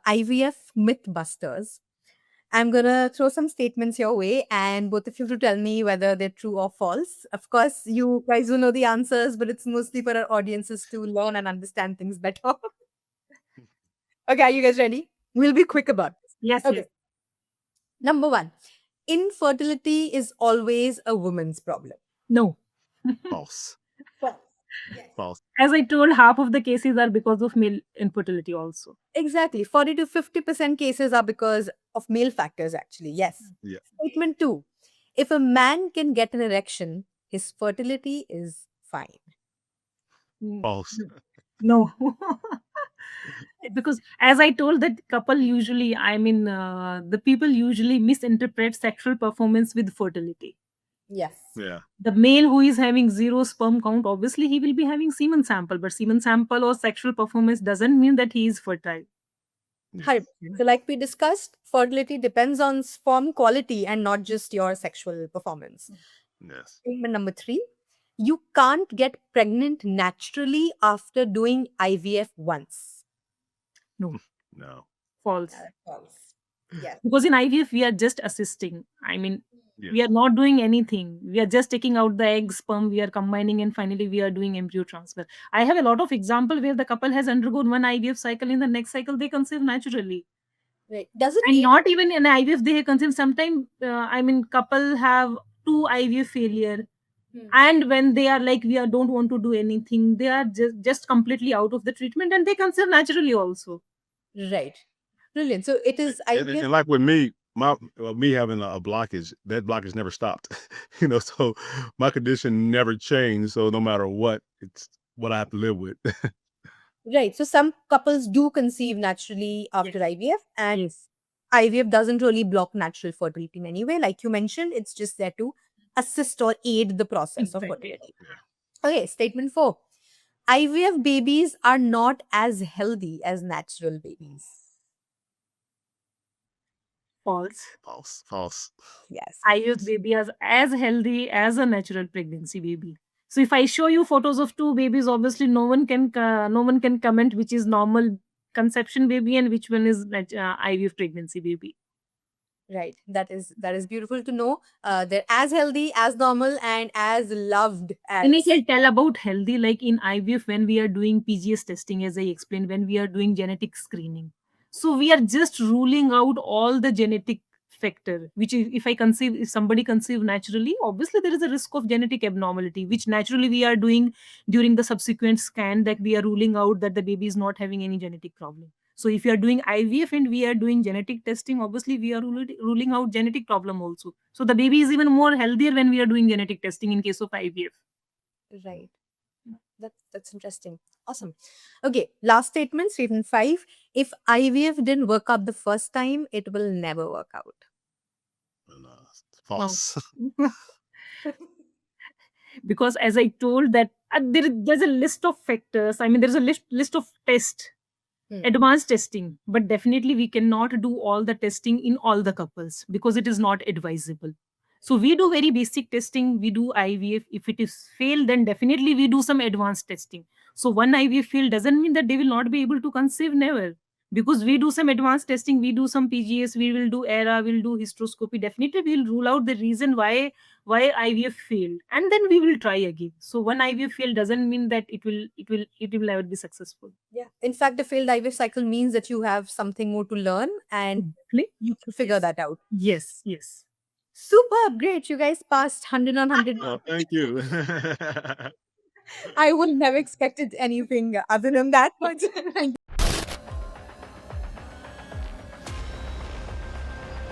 IVF Mythbusters. I'm gonna throw some statements your way, and both of you to tell me whether they're true or false. Of course, you guys will know the answers, but it's mostly for our audiences to learn and understand things better. Okay, are you guys ready? We'll be quick about this. Yes, Okay. yes. Number one, infertility is always a woman's problem. No. False. False. Yes. False. As I told, half of the cases are because of male infertility also. Exactly. 40 to 50% cases are because of male factors, actually. Yes. Yeah. Statement two, if a man can get an erection, his fertility is fine. False. No. Because as I told, that couple usually, the people usually misinterpret sexual performance with fertility. Yes. Yeah. The male who is having zero sperm count, obviously he will be having semen sample, but semen sample or sexual performance doesn't mean that he is fertile. 100%. So, like we discussed, fertility depends on sperm quality and not just your sexual performance. Yes. Statement number three, you can't get pregnant naturally after doing IVF once. No, No. false. False. Yes. Because in IVF we are just assisting. Yeah. We are not doing anything. We are just taking out the egg, sperm, we are combining, and finally we are doing embryo transfer. I have a lot of example where the couple has undergone one IVF cycle. In the next cycle, they conceive naturally. Right. Doesn't And it? not even in IVF, they conceive. Sometimes, couple have two IVF failure. And when they are like, don't want to do anything, they are just completely out of the treatment and they conceive naturally also. Right. Brilliant. So it is IVF. And like with me, me having a blockage, that blockage never stopped. So my condition never changed. So no matter what, it's what I have to live with. Right. So some couples do conceive naturally after IVF, and Yes. IVF doesn't really block natural fertility in any way. Like you mentioned, it's just there to assist or aid the process of Exactly. fertility. Okay, statement four. IVF babies are not as healthy as natural babies. False. False. Yes. IVF baby is as healthy as a natural pregnancy baby. So if I show you photos of two babies, obviously no one can comment which is normal conception baby and which one is IVF pregnancy baby. Right. That is beautiful to know. They're as healthy, as normal, and as loved as. And I can tell about healthy, like in IVF, when we are doing PGS testing, as I explained, when we are doing genetic screening. So we are just ruling out all the genetic factor, which if somebody conceive naturally, obviously there is a risk of genetic abnormality, which naturally we are doing during the subsequent scan, that we are ruling out that the baby is not having any genetic problem. So if you are doing IVF and we are doing genetic testing, obviously we are ruling out genetic problem also. So the baby is even more healthier when we are doing genetic testing in case of IVF. Right. That's interesting. Awesome. Okay, last statement, statement 5. If IVF didn't work out the first time, it will never work out. False. Because as I told that there's a list of factors. There's a list of tests, advanced testing, but definitely we cannot do all the testing in all the couples because it is not advisable. So we do very basic testing, we do IVF. If it is failed, then definitely we do some advanced testing. So one IVF fail doesn't mean that they will not be able to conceive, never. Because we do some advanced testing, we do some PGS, we will do ERA, we'll do hysteroscopy. Definitely we'll rule out the reason why IVF failed, and then we will try again. So one IVF fail doesn't mean that it will never be successful. Yeah. In fact, a failed IVF cycle means that you have something more to learn and you can figure that out. Yes. Superb. Great. You guys passed 100 on 100. Oh, thank you. I would never expected anything other than that, but thank you.